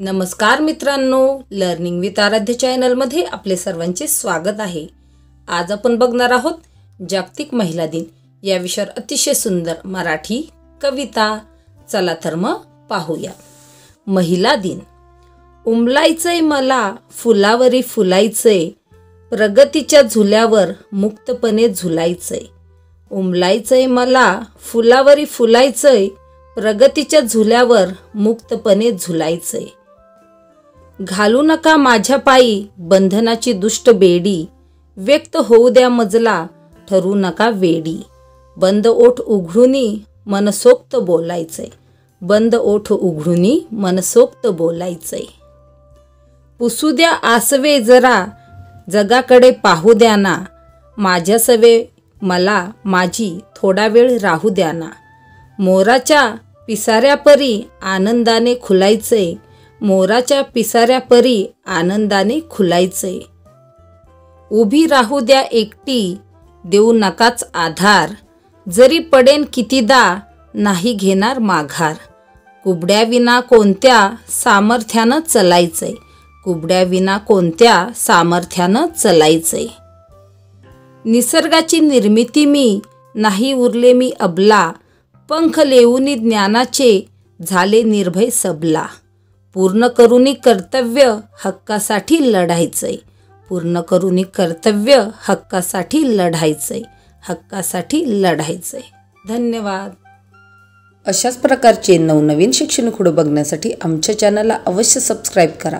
नमस्कार मित्रांनो, learning with आराध्य चॅनलमध्ये आपले सर्वांचे स्वागत आहे। आज आपण बघणार आहोत जागतिक महिला दिन या विषयावर अतिशय सुंदर मराठी कविता। चला तर मग पाहूया। महिला दिन। उमलायचंय मला फुलावरी फुलायचंय, प्रगतीच्या झुल्यावर मुक्तपणे झुलायचंय। उमलायचंय मला फुलावरी फुलायचंय, प्रगतीच्या झुल्यावर मुक्तपणे झुलायचंय। घालू नका माझ्या पायी बंधनाची दुष्ट बेडी, व्यक्त होऊ द्या मजला ठरू नका वेडी। बंद ओठ उघडूनी मनसोक्त बोलायचंय, बंद ओठ उघडूनी मनसोक्त बोलायचंय। पुसू द्या आसवे जरा जगाकडे पाहू द्या ना, माझ्या सवे मला माझी थोडा वेळ राहू द्या ना। मोराच्या पिसाऱ्यापरी आनंदाने खुलायचंय, मोराच्या पिसाऱ्यापरी आनंदाने खुलायचंय। उभी राहू द्या एकटी देऊ नकाच आधार, जरी पडेन कितीदा नाही घेणार माघार। कुबड्याविना कोणत्या सामर्थ्यानं चलायचंय, कुबड्याविना कोणत्या सामर्थ्यानं चलायचंय। निसर्गाची निर्मिती मी नाही उरले मी अबला, पंख लेऊनी ज्ञानाचे झाले निर्भय सबला। पूर्ण करूनी कर्तव्य हक्कासाठी लढायचंय, पूर्ण करूनी कर्तव्य हक्कासाठी लढायचंय, हक्कासाठी लढायचंय। धन्यवाद। अशाच प्रकारचे नवनवीन शिक्षण व्हिडिओ बघण्यासाठी आमच्या चॅनलला अवश्य सबस्क्राईब करा।